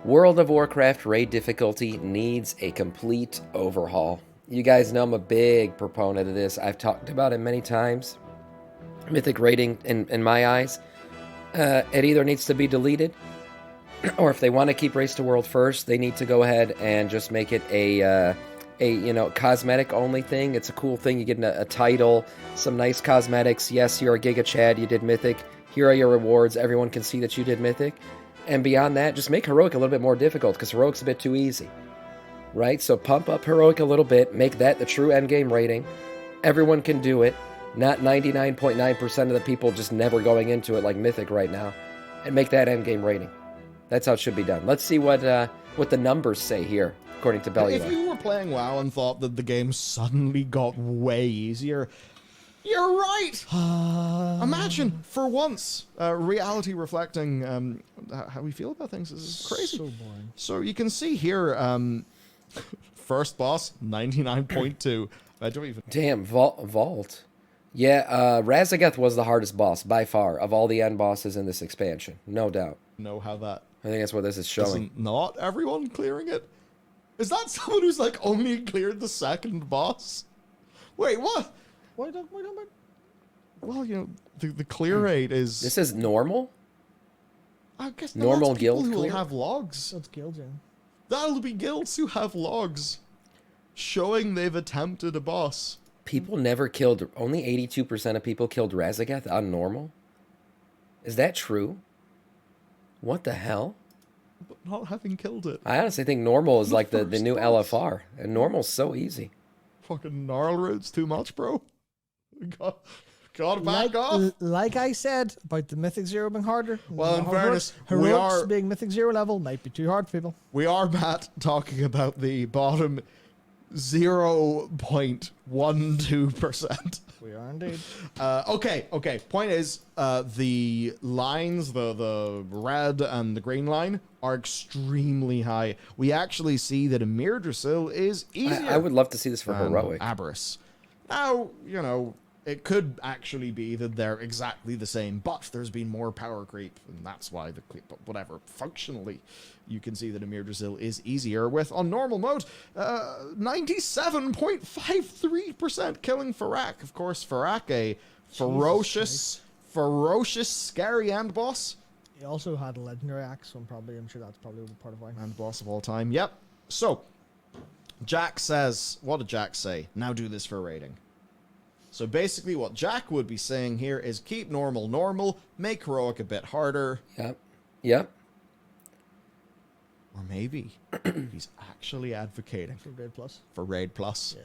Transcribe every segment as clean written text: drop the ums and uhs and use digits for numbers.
World of Warcraft raid difficulty needs a complete overhaul. You guys know I'm a big proponent of this. I've talked about it many times. Mythic raiding, in my eyes, it either needs to be deleted, or if they want to keep Race to World first, they need to go ahead and just make it a cosmetic only thing. It's a cool thing. You get a title, some nice cosmetics. Yes, you're a Giga Chad. You did Mythic. Here are your rewards. Everyone can see that you did Mythic. And beyond that, just make Heroic a little bit more difficult, because Heroic's a bit too easy. Right? So pump up Heroic a little bit. Make that the true endgame rating. Everyone can do it. Not 99.9% of the people just never going into it like Mythic right now. And make that endgame rating. That's how it should be done. Let's see what the numbers say here, according to Bellular. If you were playing WoW and thought that the game suddenly got way easier, you're right! Imagine, for once, reality reflecting how we feel about things. This is crazy. So boring. So you can see here, first boss, 99.2. I don't even... Damn, Vault. Yeah, Razageth was the hardest boss, by far, of all the end bosses in this expansion. No doubt. know how that... I think that's what this is showing. Isn't not everyone clearing it? Is that someone who's, like, only cleared the second boss? Wait, what? Why don't we? Well, you know, the clear rate is... This is normal? I guess normal that's people guild who will clear? have logs. That's guild, yeah. That'll be guilds who have logs showing they've attempted a boss. People never killed... Only 82% of people killed Razageth on normal? Is that true? What the hell? But not having killed it. I honestly think normal is like the first new boss. LFR. And normal's so easy. Fucking gnarl root's too much, bro. Got back off. Like I said about the Mythic Zero being harder. Well, in fairness, we Heroics are... being Mythic Zero level might be too hard for people. We are, Matt, talking about the bottom 0.12%. We are indeed. Okay. Point is, the lines, the red and the green line, are extremely high. We actually see that Emir Drasil is easier. I would love to see this for than Heroic. Aberrus. Now, you know, it could actually be that they're exactly the same, but there's been more power creep, and that's why the creep, but whatever. Functionally, you can see that Emir Drasil is easier with, on normal mode, 97.53% killing Farak. Of course, Farak, a ferocious, scary end boss. He also had a legendary axe, so I'm sure that's probably part of why. And boss of all time, yep. So, Jack says, what did Jack say? Now do this for rating. So basically what Jack would be saying here is keep normal, make heroic a bit harder. Yep. Or maybe he's actually advocating For Raid Plus. for Raid Plus. Yeah.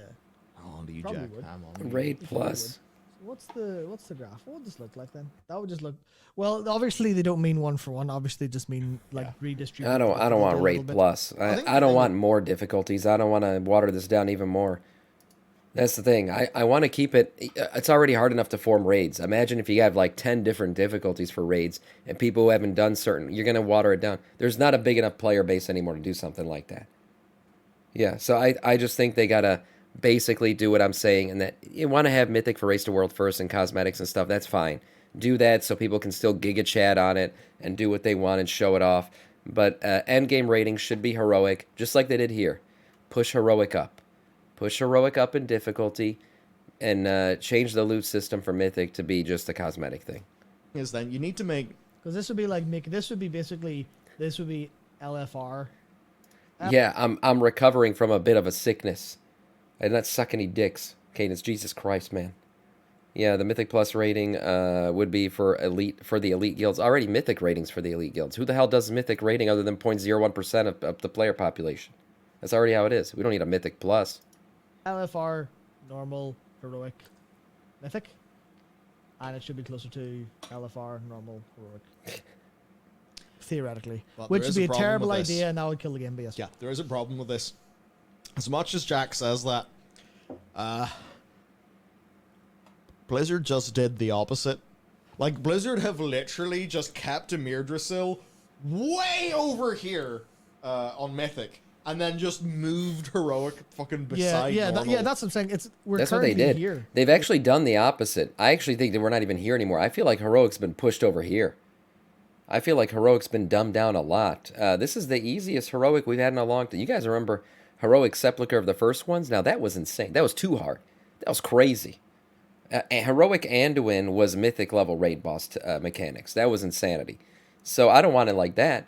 I'm on to you, Probably Jack. would. I'm on to you. Raid Plus. What's the graph? What would this look like then? That would just look... Well, obviously they don't mean one for one. Obviously just mean like redistribute. I don't want Raid Plus. I don't want more difficulties. I don't want to water this down even more. That's the thing. I want to keep it... It's already hard enough to form raids. Imagine if you have like 10 different difficulties for raids and people who haven't done certain... You're going to water it down. There's not a big enough player base anymore to do something like that. Yeah, so I just think they got to basically do what I'm saying, and that you want to have Mythic for Race to World first and cosmetics and stuff. That's fine. Do that so people can still Giga Chat on it and do what they want and show it off. But endgame ratings should be heroic, just like they did here. Push heroic up. Push heroic up in difficulty, and change the loot system for Mythic to be just a cosmetic thing. Is then you need to make... Because this would be like this would be LFR. Yeah, I'm recovering from a bit of a sickness. I did not suck any dicks. Okay, it's Jesus Christ, man. Yeah, the Mythic Plus rating would be for the elite guilds. Already Mythic ratings for the elite guilds. Who the hell does Mythic rating other than 0.01% of the player population? That's already how it is. We don't need a Mythic Plus. LFR, normal, heroic, mythic, and it should be closer to LFR, normal, heroic. Theoretically, But which there would is be a a problem terrible with this. idea, and that would kill the game. But yes. Yeah, there is a problem with this. As much as Jack says that, Blizzard just did the opposite. Like, Blizzard have literally just kept Emir Drasil way over here on Mythic, and then just moved Heroic fucking beside normal. That's what I'm saying. We're That's what they currently did. here. They've actually done the opposite. I actually think that we're not even here anymore. I feel like Heroic's been pushed over here. I feel like heroic's been dumbed down a lot. This is the easiest heroic we've had in a long time. You guys remember heroic sepulcher of the first ones? Now that was insane. That was too hard. That was crazy. Heroic Anduin was mythic level raid boss mechanics. That was insanity. So I don't want it like that.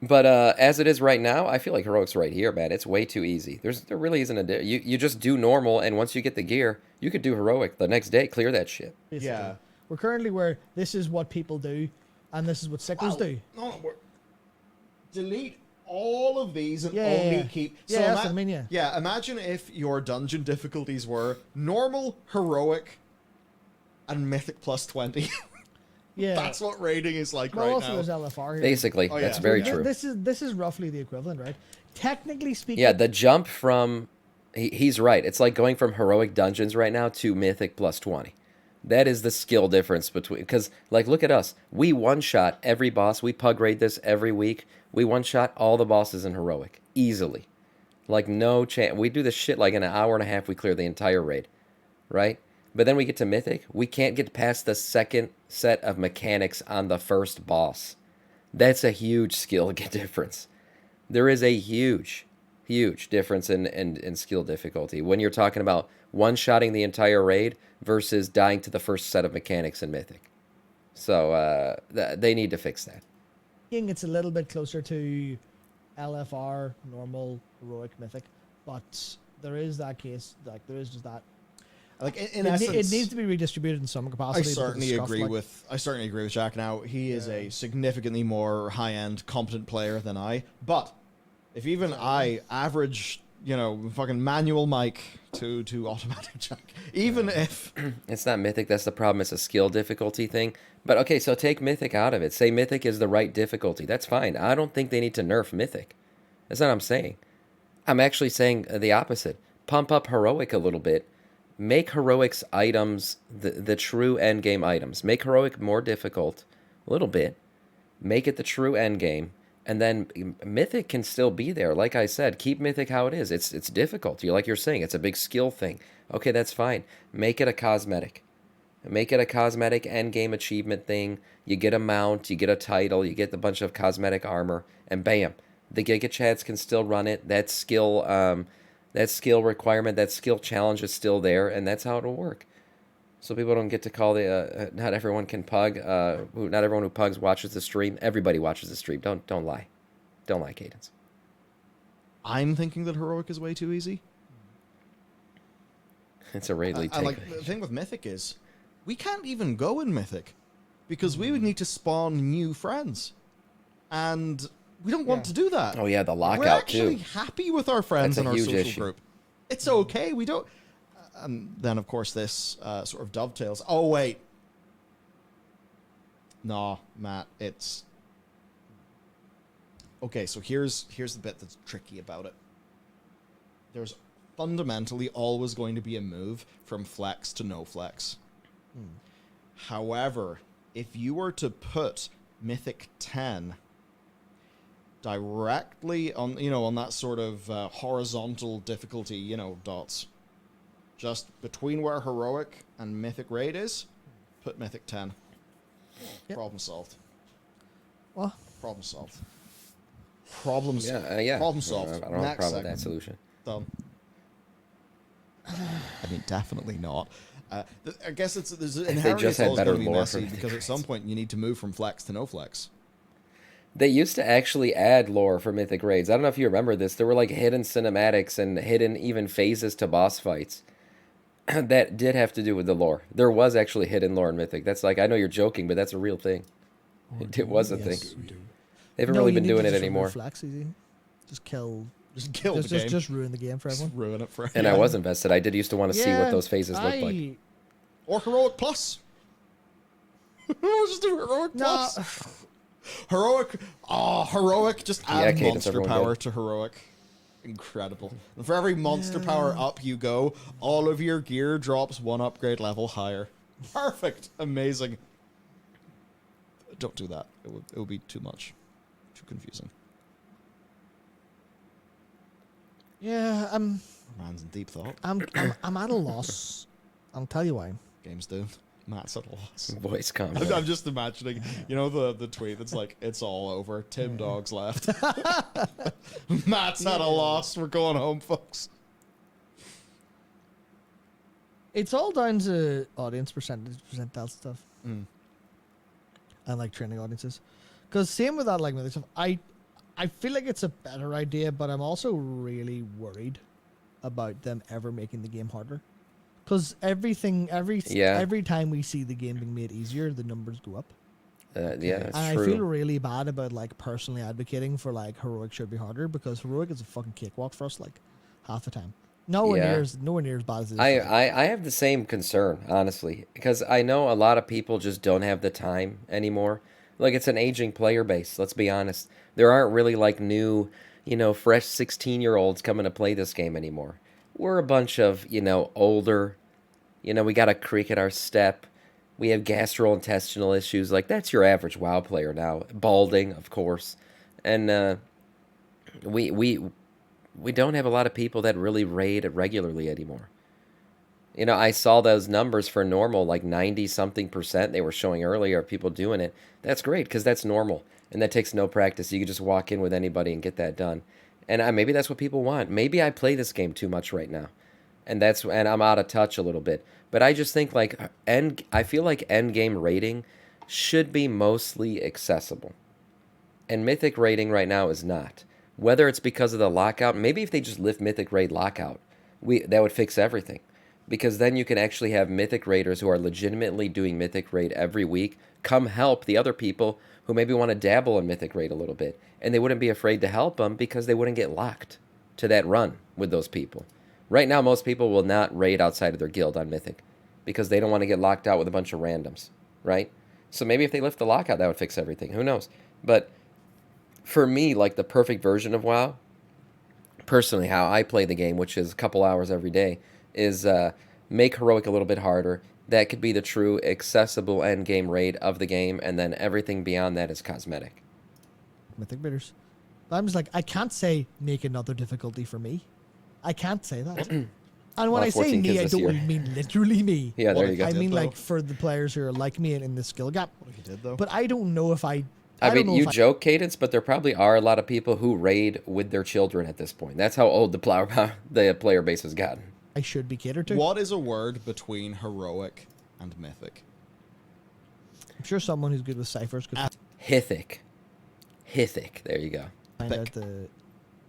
But as it is right now, I feel like heroic's right here, man. It's way too easy. There really isn't you just do normal, and once you get the gear, you could do heroic the next day. Clear that shit. Basically. Yeah. We're currently where this is what people do, and this is what sickos do. No, delete all of these and Yeah, only yeah. keep. Yeah, that's what I mean, yeah. Yeah, imagine if your dungeon difficulties were normal, heroic, and mythic plus 20. Yeah. That's what raiding is like well, right also now. there's LFR here. Basically, Oh, that's yeah. very Th- true. This is roughly the equivalent, right? Technically speaking. Yeah, the jump from he's right. It's like going from heroic dungeons right now to mythic plus 20. That is the skill difference between, because like look at us. We one shot every boss. We pug raid this every week. We one shot all the bosses in heroic easily. Like no chance. We do this shit like in an hour and a half we clear the entire raid, right? But then we get to mythic, we can't get past the second set of mechanics on the first boss. That's a huge skill difference. There is a huge, huge difference in skill difficulty when you're talking about one-shotting the entire raid versus dying to the first set of mechanics in Mythic. So they need to fix that. It's a little bit closer to LFR, normal, heroic, mythic, but there is that case, like there is just that. Like in It essence, needs to be redistributed in some I capacity. because certainly stuff agree like- with Jack. Now he is a significantly more high-end, competent player than I. But if even I average, fucking manual mic to automatic Jack, even if It's not Mythic, that's the problem. It's a skill difficulty thing. But okay, so take Mythic out of it. Say Mythic is the right difficulty. That's fine. I don't think they need to nerf Mythic. That's not what I'm saying. I'm actually saying the opposite. Pump up Heroic a little bit. Make Heroic's items the true endgame items. Make Heroic more difficult a little bit. Make it the true endgame. And then Mythic can still be there. Like I said, keep Mythic how it is. It's difficult. Like you're saying, it's a big skill thing. Okay, that's fine. Make it a cosmetic. Make it a cosmetic endgame achievement thing. You get a mount, you get a title, you get a bunch of cosmetic armor, and bam. The Giga Chads can still run it. That skill requirement, that skill challenge is still there, and that's how it'll work. So people don't get to call the not everyone can pug. Not everyone who pugs watches the stream. Everybody watches the stream. Don't lie. Don't lie, Cadence. I'm thinking that heroic is way too easy. It's a Raidley And take. the thing with Mythic is, we can't even go in Mythic because we would need to spawn new friends, and we don't want to do that. Oh yeah, the We're lockout actually too. happy with our friends That's in a our huge social issue. group. It's okay. We don't. And then, of course, this sort of dovetails. Oh wait, no, Matt. It's okay. So here's the bit that's tricky about it. There's fundamentally always going to be a move from flex to no flex. However, if you were to put Mythic 10 directly on, on that sort of horizontal difficulty, dots, just between where Heroic and Mythic Raid is, put Mythic 10. Yep. Problem solved. What? Problem solved. Problems. Yeah. Problem solved. I don't have a Next problem with segment. that solution. Done. I mean, definitely not. I guess there's inherently just it's had always better going to be lore messy for because at some point you need to move from flex to no flex. They used to actually add lore for Mythic Raids. I don't know if you remember this. There were like hidden cinematics and hidden even phases to boss fights that did have to do with the lore. There was actually hidden lore in Mythic. That's like, I know you're joking, but that's a real thing. It was a thing. They haven't really been doing it anymore. Flex easy. Just kill. Just kill the game. Just ruin the game for Just everyone. ruin it for And I was invested. I did used to want to see what Yeah, those phases looked like. Or Heroic Plus. Just do Heroic No. Plus. Heroic. Just add Cadence, monster everyone power did. to Heroic. Incredible. And for every monster power up you go, all of your gear drops one upgrade level higher. Perfect. Amazing. Don't do that. It would be too much. Too confusing. Yeah, Man's in deep thought. I'm at a loss. I'll tell you why. Game's doomed. Matt's at a loss. Voice combo. I'm just imagining, you know, the tweet that's like, it's all over. Tim Dog's left. Matt's at a loss. We're going home, folks. It's all down to audience percentile stuff. Mm. And like training audiences. Because same with that, like with stuff, I feel like it's a better idea, but I'm also really worried about them ever making the game harder. Because every time we see the game being made easier, the numbers go up. Yeah, that's and true. I feel really bad about like personally advocating for like heroic should be harder, because heroic is a fucking cakewalk for us like half the time. Nowhere near as bad as it is. I have the same concern, honestly, because I know a lot of people just don't have the time anymore. Like, it's an aging player base, let's be honest. There aren't really like new, fresh 16-year-olds coming to play this game anymore. We're a bunch of, older, we got a creak in our step. We have gastrointestinal issues. Like, that's your average WoW player now. Balding, of course. And we don't have a lot of people that really raid regularly anymore. I saw those numbers for normal, like 90-something% they were showing earlier of people doing it. That's great, because that's normal, and that takes no practice. You can just walk in with anybody and get that done. And maybe that's what people want. Maybe I play this game too much right now, and I'm out of touch a little bit. But I just think I feel like endgame rating should be mostly accessible, and Mythic rating right now is not. Whether it's because of the lockout, maybe if they just lift Mythic raid lockout, that would fix everything. Because then you can actually have Mythic raiders who are legitimately doing Mythic raid every week come help the other people who maybe want to dabble in Mythic raid a little bit. And they wouldn't be afraid to help them because they wouldn't get locked to that run with those people. Right now, most people will not raid outside of their guild on Mythic because they don't want to get locked out with a bunch of randoms, right? So maybe if they lift the lockout, that would fix everything. Who knows? But for me, like the perfect version of WoW, personally, how I play the game, which is a couple hours every day, is make heroic a little bit harder. That could be the true accessible end game raid of the game, and then everything beyond that is cosmetic. Mythic raiders. But I'm just like, I can't say make another difficulty for me. I can't say that. And when I say me, I don't mean literally me. Yeah, there you go. I mean like for the players who are like me and in the skill gap. What if you did, though? But I don't know if I mean, you joke, Cadence, but there probably are a lot of people who raid with their children at this point. That's how old the player base has gotten. I should be catered to. What is a word between heroic and mythic? I'm sure someone who's good with ciphers could Hithic. There you go. find out the...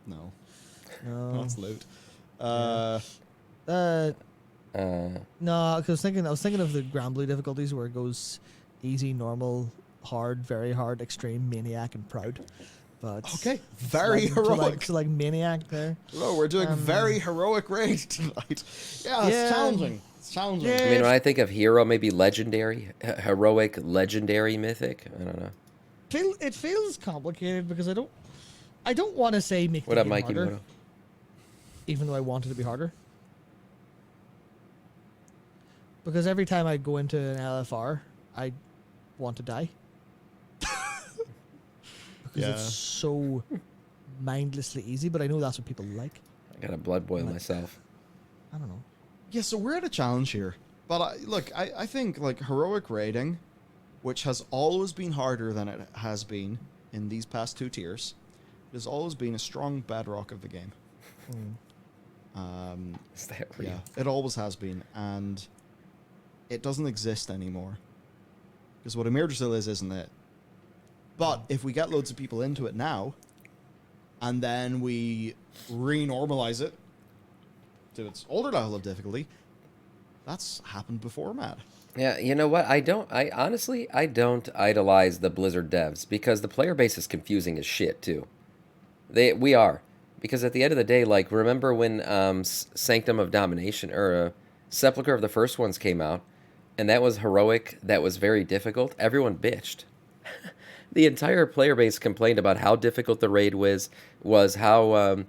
No. No. That's loot. No, because I was thinking of the Grand Blue difficulties where it goes easy, normal, hard, very hard, extreme, maniac, and proud. But okay, very heroic. So like maniac there. No, we're doing very heroic raid tonight. Yeah, it's challenging. It's challenging. Yeah. I mean, when I think of hero, maybe legendary, heroic, legendary, mythic. I don't know. It feels complicated because I don't want to say make What the up, game Mikey harder, Moto? even though I want it to be harder. Because every time I go into an LFR, I want to die. Because it's so mindlessly easy, but I know that's what people like. I got a blood boil myself. I don't know. Yeah, so we're at a challenge here. But I think like heroic raiding, which has always been harder than it has been in these past two tiers, it has always been a strong bedrock of the game. Is that real? Yeah, it always has been, and it doesn't exist anymore. Because what a Mirdrasil isn't it? But if we get loads of people into it now, and then we re-normalize it to its older level of difficulty, that's happened before, Matt. Yeah, you know what? I honestly don't idolize the Blizzard devs because the player base is confusing as shit too. We are. Because at the end of the day, like, remember when Sanctum of Domination, or Sepulchre of the First Ones came out, and that was heroic, that was very difficult? Everyone bitched. The entire player base complained about how difficult the raid was how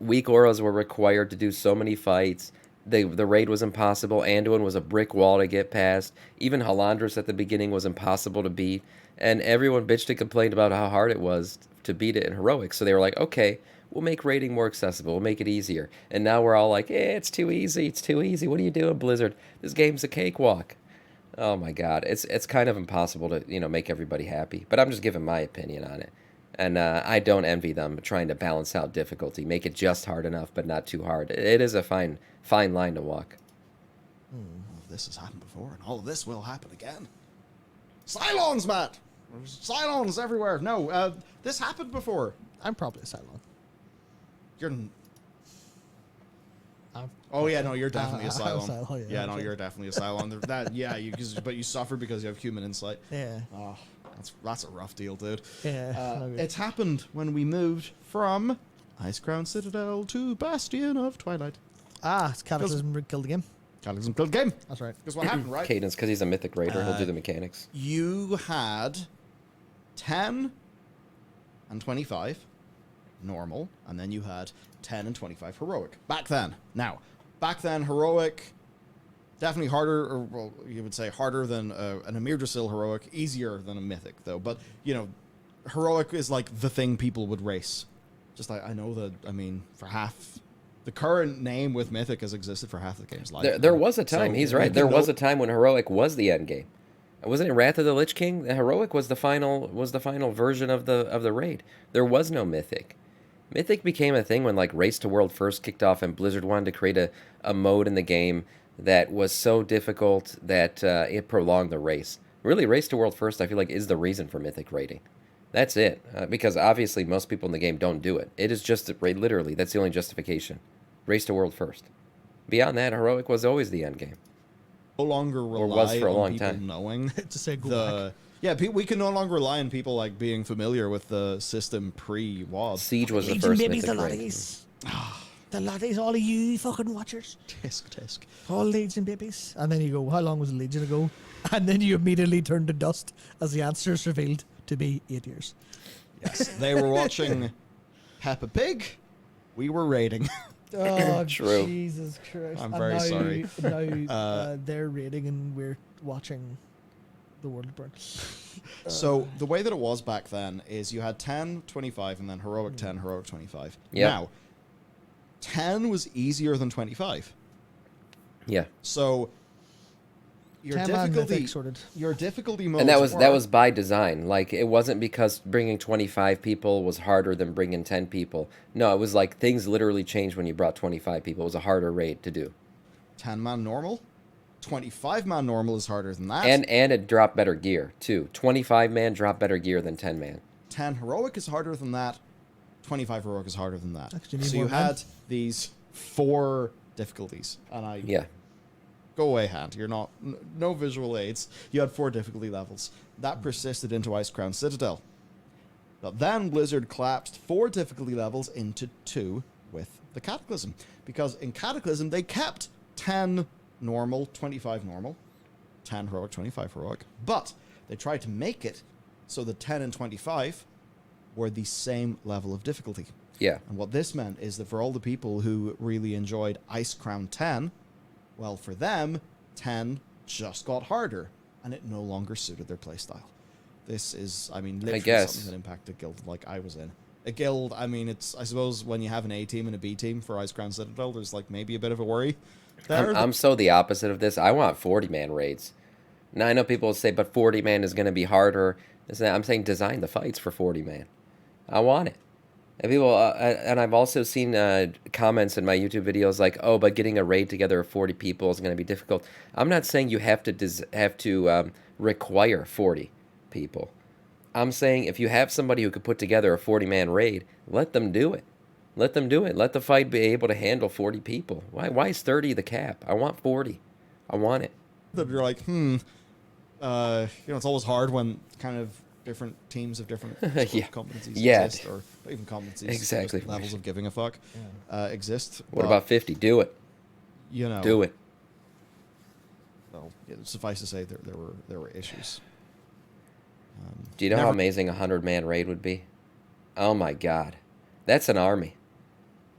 weak auras were required to do so many fights. The raid was impossible. Anduin was a brick wall to get past. Even Halandris at the beginning was impossible to beat. And everyone bitched and complained about how hard it was to beat it in heroic. So they were like, okay, we'll make raiding more accessible. We'll make it easier. And now we're all like, it's too easy. It's too easy. What are you doing, Blizzard? This game's a cakewalk. Oh my God, it's kind of impossible to make everybody happy. But I'm just giving my opinion on it, and I don't envy them trying to balance out difficulty, make it just hard enough but not too hard. It is a fine line to walk. All of this has happened before, and all of this will happen again. Cylons, Matt! There's Cylons everywhere. No, this happened before. I'm probably a Cylon. You're... I'm- Oh yeah, no, you're definitely a I'm a Cylon. Cylon, Yeah, no, okay. you're definitely a Cylon. But you suffer because you have human insight. Yeah. Oh, that's a rough deal, dude. Yeah. no good. It's happened when we moved from Ice Crown Citadel to Bastion of Twilight. It's Cataclysm killed the game. Cataclysm killed the game. That's right. Guess what happened, right? Cadence, because he's a mythic raider, he'll do the mechanics. You had 10 and 25 normal, and then you had 10 and 25 heroic. Back then. Now, back then, heroic, definitely harder, or well, you would say harder than an Emir Drasil heroic, easier than a mythic, though. But, heroic is like the thing people would race. Just I know that, for half... The current name with Mythic has existed for half the game's life. There was a time, he's right, there was a time when Heroic was the end game. Wasn't it Wrath of the Lich King? The Heroic was the final version of the raid. There was no Mythic. Mythic became a thing when Race to World first kicked off and Blizzard wanted to create a mode in the game that was so difficult that it prolonged the race. Really, Race to World first, I feel like, is the reason for Mythic raiding. That's it. Because obviously most people in the game don't do it. It is just, literally, that's the only justification. Race to World first. Beyond that, Heroic was always the end game. No longer rely was for a on long people time. knowing To say go back. Yeah, we can no longer rely on people being familiar with the system pre-WoD. Siege was the Legion first babies, the Mythic raid. laddies. The laddies, all of you fucking watchers. Tisk. All Legion babies. And then you go, how long was the Legion ago? And then you immediately turn to dust as the answer is revealed to be 8 years. Yes, they were watching Peppa Pig. We were raiding. Oh, True. Jesus Christ. I'm And very now, sorry. Now they're raiding and we're watching the world burn. So the way that it was back then is you had 10, 25, and then heroic 10, heroic 25. Yeah. Now, 10 was easier than 25. Yeah. So your 10-man difficulty, mythic sorted. your difficulty modes And that were- was by design. It wasn't because bringing 25 people was harder than bringing 10 people. No, it was things literally changed when you brought 25 people. It was a harder raid to do. 10-man normal. 25-man normal is harder than that. And it dropped better gear, too. 25-man dropped better gear than 10-man. 10 heroic is harder than that. 25 heroic is harder than that. Actually, you need So you more men. had these 4 difficulties. And Yeah. Go away, hand. You're not... No visual aids. You had 4 difficulty levels. Hmm. That persisted into Ice Crown Citadel. But then Blizzard collapsed 4 difficulty levels into 2 with the Cataclysm. Because in Cataclysm, they kept 10 normal, 25 normal, 10 heroic, 25 heroic. But they tried to make it so the 10 and 25 were the same level of difficulty. Yeah. And what this meant is that for all the people who really enjoyed Ice Crown 10, well, for them, 10 just got harder, and it no longer suited their playstyle. This is, literally guess. something that impacted a guild like I was in. A guild, it's, I suppose, when you have an A team and a B team for Ice Crown Citadel, there's maybe a bit of a worry there. I'm so the opposite of this. I want 40-man raids. Now, I know people will say, but 40-man is going to be harder. I'm saying design the fights for 40-man. I want it. And people, and I've also seen comments in my YouTube videos oh, but getting a raid together of 40 people is going to be difficult. I'm not saying you have to require 40 people. I'm saying if you have somebody who could put together a 40-man raid, let them do it. Let them do it. Let the fight be able to handle 40 people. Why is 30 the cap? I want 40. I want it. That you're it's always hard when kind of different teams of different Yeah. competencies Yeah. exist, or not even competencies, Exactly. just levels of giving a fuck exist. What But, about 50? Do it. Do it. Well, suffice to say, there were issues. Do you know how Never- amazing a 100-man raid would be? Oh my god. That's an army.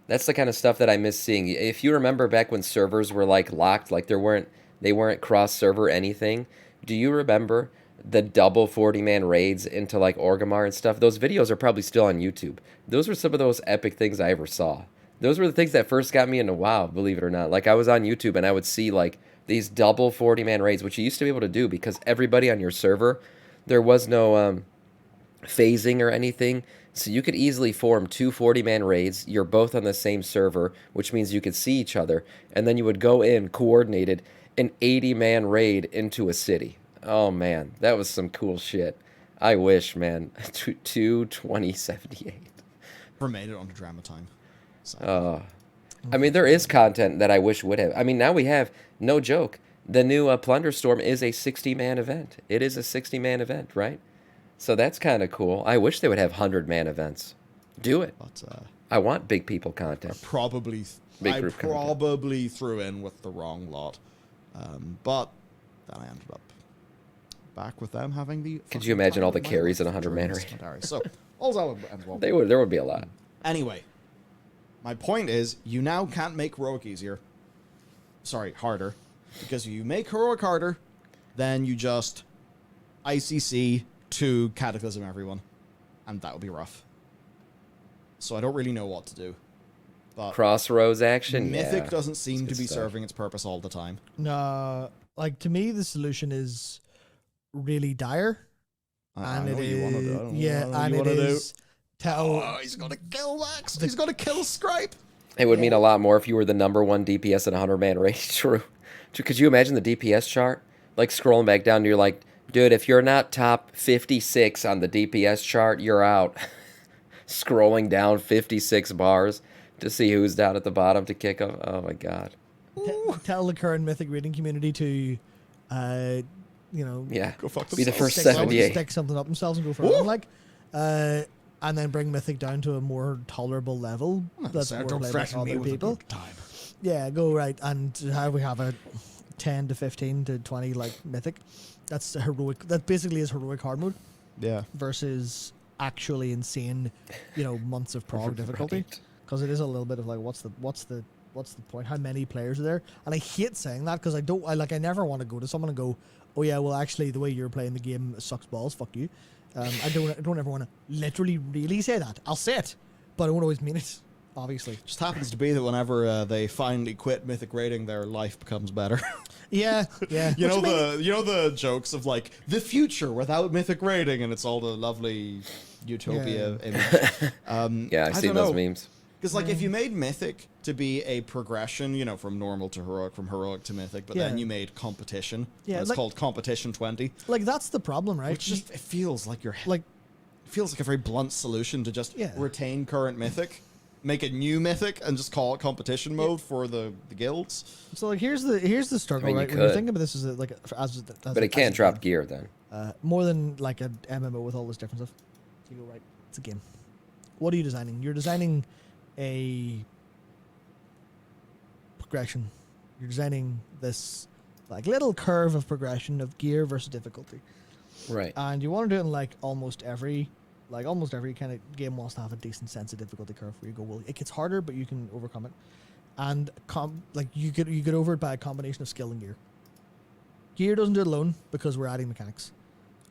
That's the kind of stuff that I miss seeing. If you remember back when servers were locked, they weren't cross-server anything. Do you remember the double 40-man raids into Orgrimmar and stuff? Those videos are probably still on YouTube. Those were some of those epic things I ever saw. Those were the things that first got me into WoW, believe it or not. Like I was on YouTube and I would see like these double 40-man raids, which you used to be able to do because everybody on your server, there was no phasing or anything. So you could easily form two 40-man raids. You're both on the same server, which means you could see each other. And then you would go in coordinated an 80-man raid into a city. Oh man, that was some cool shit. I wish, man. 22078. Never made it onto Drama Time. So. I mean, there is content that I wish would have. I mean, now we have, no joke, the new Plunder Storm is a 60-man event. It is a 60-man event, right? So that's kind of cool. I wish they would have 100-man events. Do it. But, I want big people content. I probably threw in with the wrong lot. But then I ended up back with them having the... Could you imagine all the carries in a 100-man raid? So, all that would end well. There would be a lot. Anyway, my point is, you now can't make heroic easier. Sorry, harder. Because if you make heroic harder, then you just ICC to Cataclysm everyone. And that would be rough. So I don't really know what to do. But Crossroads action? Mythic Yeah. doesn't seem That's to good be stuff. serving its purpose all the time. No, like to me, the solution is really dire, I know and it what you want to do. I is don't know yeah, what and you it wanna do. is tell Oh, he's gonna kill Max. He's gonna kill Scripe. It would mean a lot more if you were the number one DPS in a 100-man raid. True. Could you imagine the DPS chart? Like scrolling back down, and you're like, dude, if you're not top 56 on the DPS chart, you're out. Scrolling down 56 bars to see who's down at the bottom to kick off. Oh my god. tell the current Mythic raiding community to, Yeah. Go fuck Be the themselves. first stick 78. stick something up themselves and go for Ooh. it. Like, and then bring Mythic down to a more tolerable level. That's more Don't played by threaten me other with people. a good time. Yeah, go right, and how we have a 10 to 15 to 20 like Mythic. That's heroic. That basically is heroic hard mode Yeah. versus actually insane, months of prog difficulty. Right. Because it is a little bit of like, what's the point? How many players are there? And I hate saying that because I never want to go to someone and go, oh yeah, well actually the way you're playing the game sucks balls. Fuck you. I don't ever want to literally really say that. I'll say it, but I won't always mean it. Obviously. Just happens to be that whenever they finally quit Mythic raiding, their life becomes better. Yeah. you know the jokes of like the future without Mythic raiding, and it's all the lovely utopia image. Yeah, I've seen those memes. Because like if you made Mythic to be a progression, from normal to heroic, from heroic to Mythic, but then Yeah. you made competition. Yeah, It's like- called Competition 20. Like that's the problem, right? Which just it feels like like it feels like a very blunt solution to just Yeah. retain current Mythic, make a new Mythic, and just call it competition mode for the guilds. so. Like here's the struggle, I mean, you right? When you're could. thinking about this as But it can't drop gear then. more than like an MMO with all this different stuff. So you go right. It's a game. What are you designing? You're designing a progression. You're designing this like little curve of progression of gear versus difficulty, Right. and you want to do it in like almost every kind of game wants to have a decent sense of difficulty curve where you go, well, it gets harder, but you can overcome it, and you get over it by a combination of skill and gear. Gear doesn't do it alone because we're adding mechanics,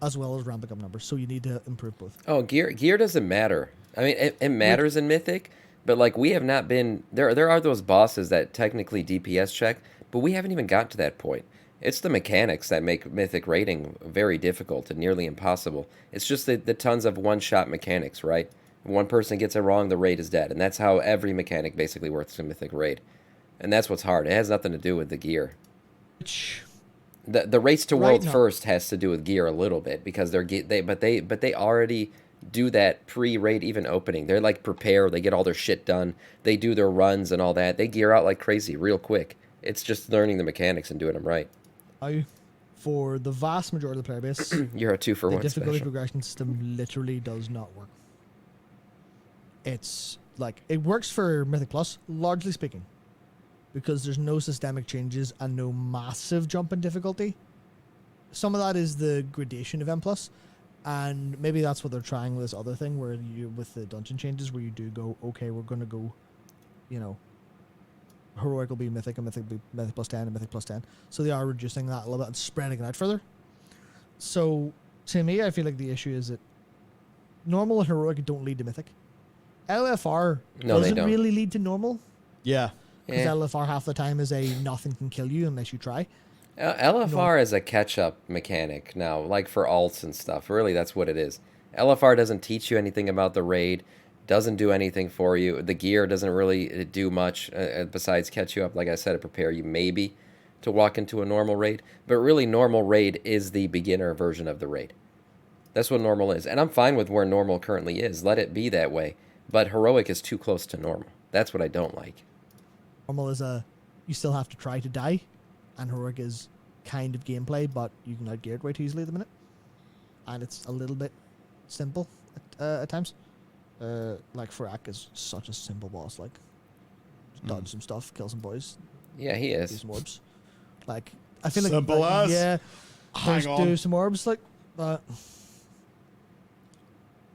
as well as ramping up numbers. So you need to improve both. Oh, gear doesn't matter. I mean, it matters in Mythic, but like we have not been there. There are those bosses that technically DPS check, but we haven't even got to that point. It's the mechanics that make Mythic raiding very difficult and nearly impossible. It's just the tons of one-shot mechanics, right? If one person gets it wrong, the raid is dead, and that's how every mechanic basically works in Mythic raid, and that's what's hard. It has nothing to do with the gear. Which The race to Right world now- first has to do with gear a little bit because they already do that pre-raid even opening. They're like prepare, they get all their shit done, they do their runs and all that. They gear out like crazy real quick. It's just learning the mechanics and doing them right. for the vast majority of the player base, You're a 2-for-1 the difficulty special. progression system literally does not work. It's like it works for Mythic Plus, largely speaking, because there's no systemic changes and no massive jump in difficulty. Some of that is the gradation of M plus, and maybe that's what they're trying with this other thing where you with the dungeon changes where you do go, okay, we're gonna go, heroic will be mythic and mythic will be mythic plus 10 and mythic plus 10. So they are reducing that a little bit and spreading it out further. So to me, I feel like the issue is that normal and heroic don't lead to mythic. LFR No, they doesn't don't. really lead to normal. Yeah. Because Yeah. LFR half the time is a nothing can kill you unless you try. LFR is a catch-up mechanic now, like for alts and stuff. Really, that's what it is. LFR doesn't teach you anything about the raid, doesn't do anything for you. The gear doesn't really do much besides catch you up, like I said, to prepare you maybe to walk into a normal raid. But really, normal raid is the beginner version of the raid. That's what normal is. And I'm fine with where normal currently is. Let it be that way. But heroic is too close to normal. That's what I don't like. Normal is you still have to try to die, and heroic is kind of gameplay, but you can outgear it way too easily at the minute. And it's a little bit simple at times. Like Farak is such a simple boss. Like, just dodge some stuff, kill some boys, Yeah, he do is. some orbs. Like, I feel like Simple as? yeah, Hang on. do some orbs like that.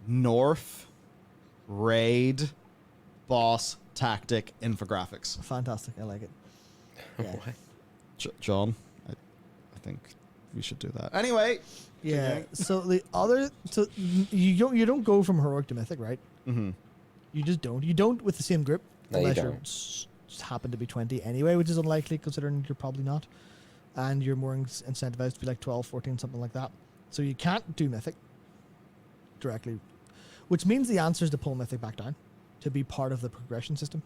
North, raid, boss, tactic, infographics. Fantastic, I like it. Yeah. What? John, I think we should do that. Anyway. Yeah. So the other, so you don't go from heroic to mythic, right? Mm-hmm. You just don't. You don't with the same group, No, you unless don't. you're just happen to be 20 anyway, which is unlikely considering you're probably not, and you're more incentivized to be like 12, 14, something like that. So you can't do mythic directly, which means the answer is to pull mythic back down, to be part of the progression system.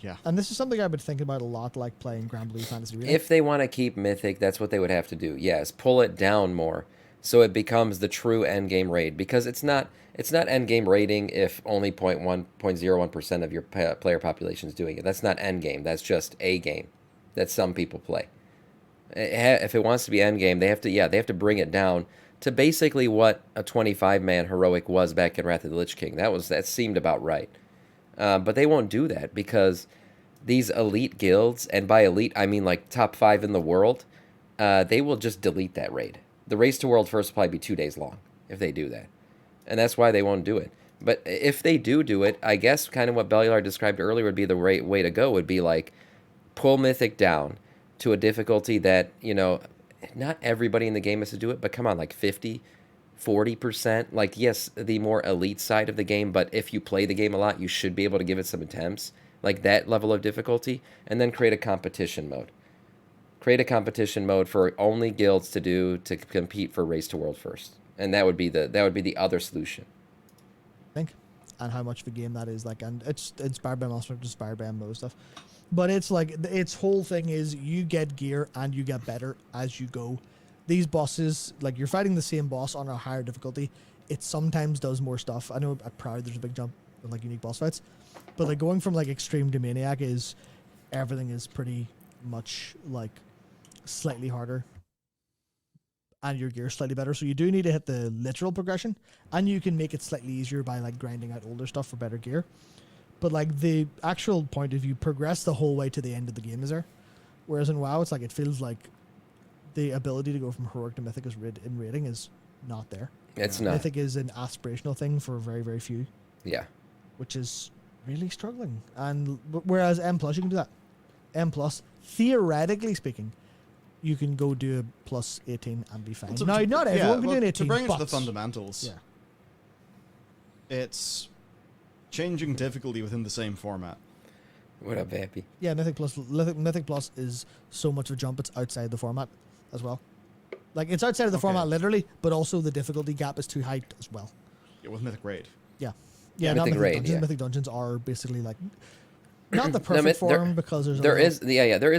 Yeah. And this is something I've been thinking about a lot, like playing Grand Blue Fantasy Relay. If they want to keep Mythic, that's what they would have to do. Yes, pull it down more so it becomes the true endgame raid. Because it's not endgame raiding if only 0.01% of your player population is doing it. That's not endgame. That's just a game that some people play. If it wants to be endgame, they have to bring it down to basically what a 25-man heroic was back in Wrath of the Lich King. That seemed about right. But they won't do that because these elite guilds, and by elite I mean like top 5 in the world, they will just delete that raid. The race to world first will probably be 2 days long if they do that. And that's why they won't do it. But if they do it, I guess kind of what Bellular described earlier would be the right way to go, would be like pull Mythic down to a difficulty that, not everybody in the game has to do it, but come on, like 40%. Like, yes, the more elite side of the game, but if you play the game a lot, you should be able to give it some attempts, like that level of difficulty, and then create a competition mode. Create a competition mode for only guilds to compete for race to world first, and that would be the other solution. I think, and how much of a game that is, like, and it's inspired by Monster, inspired by MMO stuff, but it's like its whole thing is you get gear and you get better as you go. These bosses, like, you're fighting the same boss on a higher difficulty, it sometimes does more stuff. I know at Proud there's a big jump with like unique boss fights, but like going from like extreme to maniac is everything is pretty much like slightly harder and your gear slightly better. So you do need to hit the literal progression, and you can make it slightly easier by like grinding out older stuff for better gear. But like the actual point of you progress the whole way to the end of the game is there. Whereas in WoW, it's like it feels like the ability to go from heroic to mythic in rating is not there. It's not. Mythic is an aspirational thing for very, very few, Yeah. which is really struggling. And whereas M plus, you can do that. M plus, theoretically speaking, you can go do a plus 18 and be fine. Now, not everyone can do an 18, to bring it but to the fundamentals, yeah. it's changing difficulty within the same format. What up, Vampy? Yeah, Mythic Plus is so much of a jump, it's outside the format as well. Like, it's outside of the format literally, but also the difficulty gap is too high as well. Yeah, with Mythic Raid. Yeah, Mythic not Mythic Raid, Dungeons. yeah. Mythic Dungeons are basically like not the perfect form because there is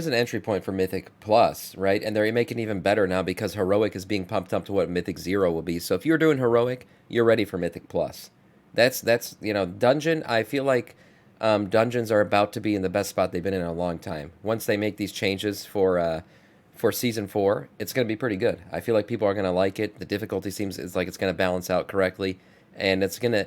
an entry point for Mythic Plus, right? And they're making it even better now because Heroic is being pumped up to what Mythic 0 will be. So if you're doing Heroic, you're ready for Mythic Plus. That's Dungeon. I feel like Dungeons are about to be in the best spot they've been in a long time. Once they make these changes for Season 4, it's going to be pretty good. I feel like people are going to like it. The difficulty seems like it's going to balance out correctly, and it's gonna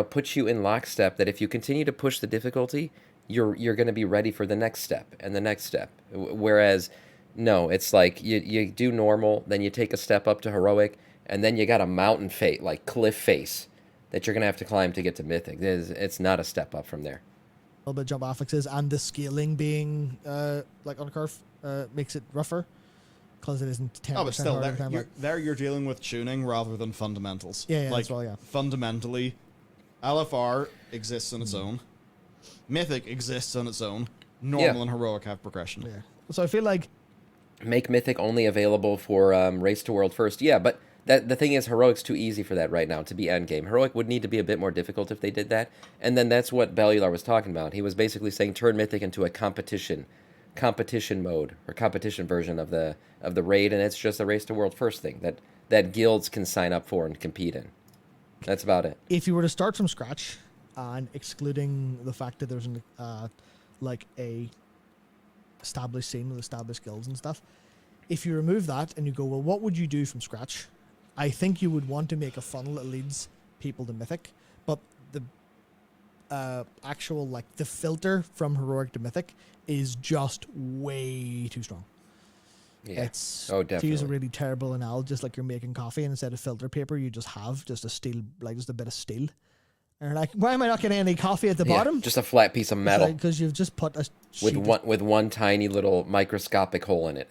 put you in lockstep that if you continue to push the difficulty, you're going to be ready for the next step and the next step. Whereas, no, it's like you do normal, then you take a step up to heroic, and then you got a mountain face, like cliff face, that you're going to have to climb to get to mythic. It's not a step up from there. A little bit of jump affixes, and the scaling being like on a curve makes it rougher because it isn't 10%. Oh, but still, harder every time, you're dealing with tuning rather than fundamentals. Yeah, like, as well, yeah. Fundamentally, LFR exists on its own. Mythic exists on its own. Yeah. Normal and heroic have progression. Yeah. So I feel like Make Mythic only available for Race to World first. Yeah, but the thing is, Heroic's too easy for that right now to be endgame. Heroic would need to be a bit more difficult if they did that. And then that's what Bellular was talking about. He was basically saying turn Mythic into a competition mode or competition version of the raid, and it's just a Race to World first thing that guilds can sign up for and compete in. That's about it. if you were to start from scratch and excluding the fact that there's an like a established scene with established guilds and stuff, if you remove that and you go, well, what would you do from scratch? I think you would want to make a funnel that leads people to Mythic, but the actual, like, the filter from Heroic to Mythic is just way too strong. Yeah. It's, Oh, to use a definitely. really terrible analogy, just like you're making coffee and instead of filter paper, you just have just a steel, like just a bit of steel. And you're like, why am I not getting any coffee at the Yeah, bottom? just a flat piece of metal Because you've just put a with sheet of one tiny little microscopic hole in it.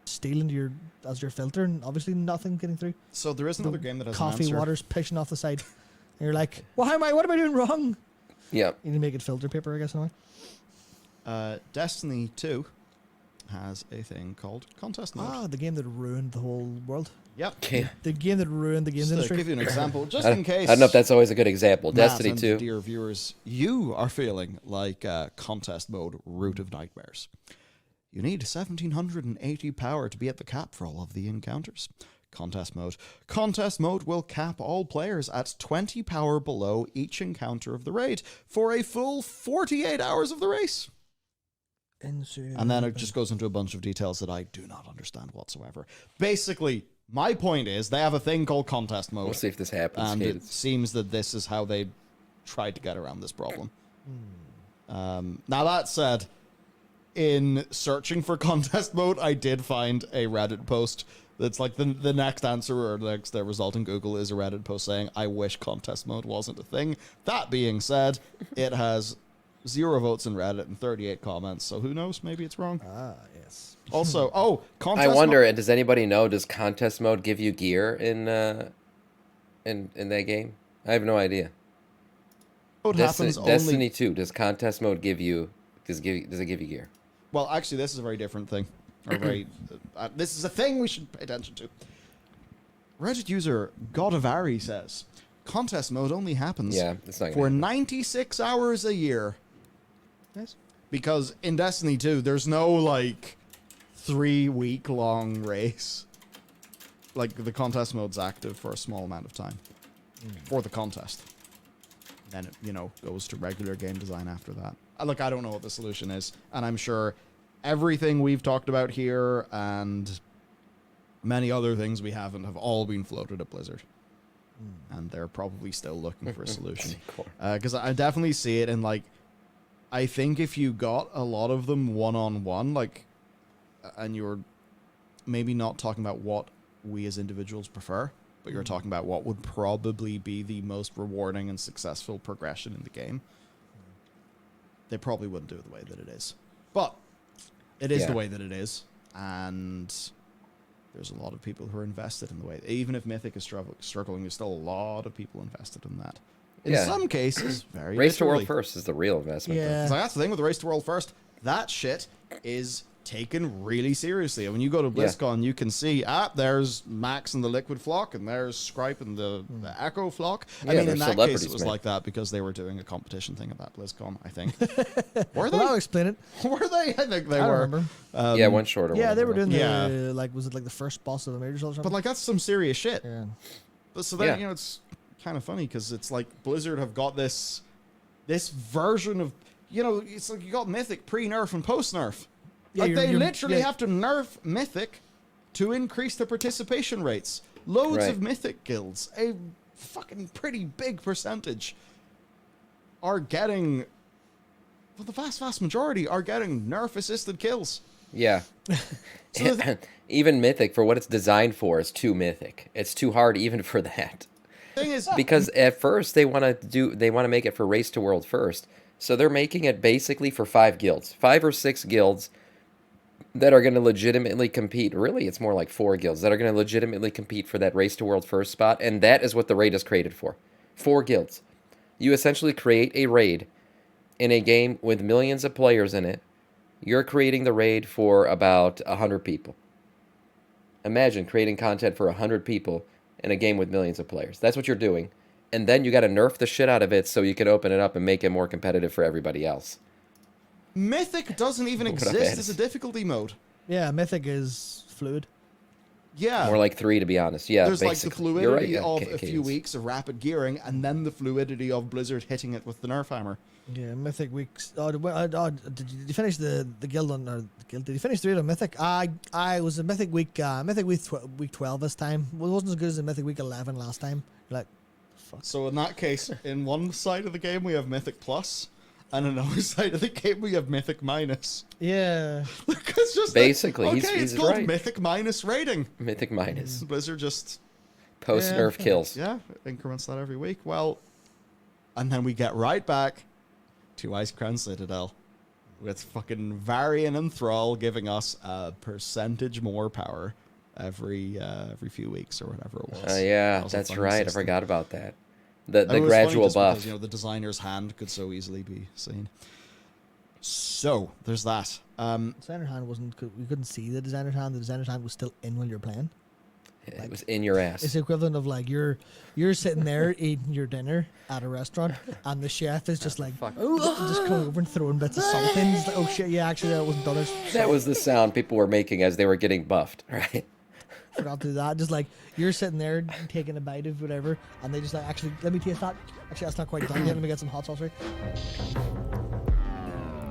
steel into your as your filter, and obviously nothing getting through. So there is another game that has an Coffee answer. water's pushing off the side. And you're like, what am I doing wrong? Yeah. You need to make it filter paper, I guess, in a way. Destiny 2 has a thing called contest mode. Ah, the game that ruined the whole world. Yep. Okay. The game that ruined the games Just to industry. give you an example, just I in case. don't know if that's always a good example. Matt Destiny and 2. dear viewers, you are feeling like contest mode Root of Nightmares. You need 1780 power to be at the cap for all of the encounters. Contest mode. Contest mode will cap all players at 20 power below each encounter of the raid for a full 48 hours of the race. Insane. And then it just goes into a bunch of details that I do not understand whatsoever. Basically, my point is they have a thing called contest mode. We'll see if this happens. And Okay, it seems that this is how they tried to get around this problem. Now that said, in searching for contest mode, I did find a Reddit post that's like the next answer or the next result in Google is a Reddit post saying, I wish contest mode wasn't a thing. That being said, it has 0 votes in Reddit and 38 comments, so who knows? Maybe it's wrong. Ah, yes. Also, contest I wonder, mode. does anybody know, does contest mode give you gear in that game? I have no idea. Happens only. Destiny 2, does contest mode does it give you gear? Well, actually, this is a very different thing. Or very, this is a thing we should pay attention to. Reddit user Godavari says, contest mode only happens Yeah, it's not for gonna happen. 96 hours a year. Yes. Because in Destiny 2, there's no, like, 3-week-long race. Like, the contest mode's active for a small amount of time. For the contest. Then it, goes to regular game design after that. Look, I don't know what the solution is. And I'm sure everything we've talked about here and many other things we haven't have all been floated at Blizzard. And they're probably still looking for a solution. Because I definitely see it in, like, I think if you got a lot of them one-on-one, like, and you're maybe not talking about what we as individuals prefer, but you're talking about what would probably be the most rewarding and successful progression in the game, they probably wouldn't do it the way that it is. But it is the way that it is, and there's a lot of people who are invested in the way. Even if Mythic is struggling, there's still a lot of people invested in that. In some cases, very Race to literally. World first is the real investment. Yeah. So that's the thing with the Race to World First. That shit is taken really seriously. And when you go to BlizzCon, you can see, there's Max and the Liquid Flock, and there's Scripe and the Echo Flock. Yeah, I mean, they're in that case, celebrities, it was man. like that because they were doing a competition thing at that BlizzCon, I think. Were Well, I'll they? explain it. Were they? I think they I were. remember. Yeah, one shorter one. Yeah, they were doing Yeah. the, like, was it like the first boss of the major or something? But, like, that's some serious shit. yeah. But so then, Yeah. it's kind of funny because it's like Blizzard have got this version of, it's like you got Mythic pre-nerf and post-nerf. Yeah, Like, they you're- literally yeah. have to nerf Mythic to increase the participation rates. Loads Right. of Mythic guilds, a fucking pretty big percentage, are getting, well, the vast majority are getting nerf-assisted kills. Yeah. So the Even Mythic, for what it's designed for, is too Mythic. It's too hard even for that. thing is, Because at first they want to make it for Race to World first. So they're making it basically for 5 or 6 guilds that are going to legitimately compete. Really, it's more like 4 guilds that are going to legitimately compete for that Race to World first spot, and that is what the raid is created for. 4 guilds. You essentially create a raid in a game with millions of players in it. You're creating the raid for about 100 people. Imagine creating content for 100 people in a game with millions of players. That's what you're doing. And then you got to nerf the shit out of it so you can open it up and make it more competitive for everybody else. Mythic doesn't even What a exist bad- as a difficulty mode. Yeah, Mythic is fluid. Yeah. More like 3, to be honest. Yeah, There's basically. like the You're right, fluidity yeah, of a few cadence. weeks of rapid gearing, and then the fluidity of Blizzard hitting it with the nerf hammer. Yeah, Mythic weeks. Did you finish the guild on or the guild? Did you finish the raid on Mythic? I was a Mythic week. Week 12 this time. Well, it wasn't as good as the Mythic week 11 last time. Like, fuck. So in that case, in one side of the game we have Mythic Plus, and another side of the game we have Mythic Minus. Yeah. It's just Basically, like, he's- okay, he's it's called right. Mythic Minus rating. Mythic Minus. Blizzard just Post nerf Yeah. kills. yeah increments that every week. Well, and then we get right back to Ice Crown Citadel with fucking Varian and Thrall giving us a percentage more power every few weeks or whatever it was. Yeah, That was a that's fun right. system. I forgot about that. The And it was funny gradual just buff. because, you know, the designer's hand could so easily be seen. So there's that. Designer hand wasn't. We couldn't see the designer hand. The designer's hand was still in while you're playing. It was in your ass. It's the equivalent of like you're sitting there eating your dinner at a restaurant, and the chef is just like just coming over and throwing bits of salt in. He's like, oh shit, yeah, actually that wasn't done. I That was the sound people were making as they were getting buffed, right? forgot to do that. Just like you're sitting there taking a bite of whatever, and they just like, actually, let me taste that. Actually, that's not quite done yet. Let me get some hot sauce. Right?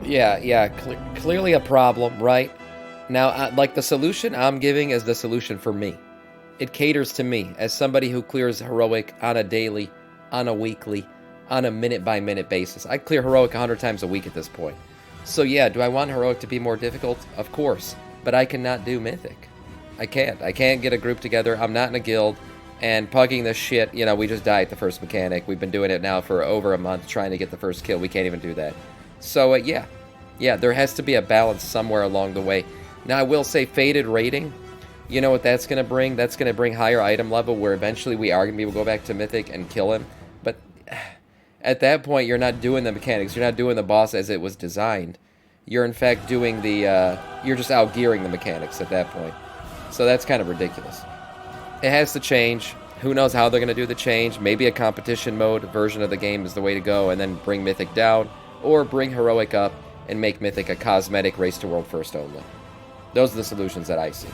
Yeah. Clearly a problem, right? Now, like the solution I'm giving is the solution for me. It caters to me as somebody who clears heroic on a daily, on a weekly, on a minute-by-minute basis. I clear heroic 100 times a week at this point. So yeah, do I want heroic to be more difficult? Of course. But I cannot do mythic. I can't. I can't get a group together. I'm not in a guild. And pugging this shit, you know, we just died at the first mechanic. We've been doing it now for over a month trying to get the first kill. We can't even do that. So yeah, there has to be a balance somewhere along the way. Now I will say faded rating, you know what that's going to bring? That's going to bring higher item level where eventually we are going to be able to go back to mythic and kill him. But at that point, you're not doing the mechanics. You're not doing the boss as it was designed. You're in fact doing the, you're just out-gearing the mechanics at that point. So that's kind of ridiculous. It has to change. Who knows how they're going to do the change. Maybe a competition mode version of the game is the way to go and then bring mythic down. Or bring heroic up and make mythic a cosmetic race to world first only. Those are the solutions that I see.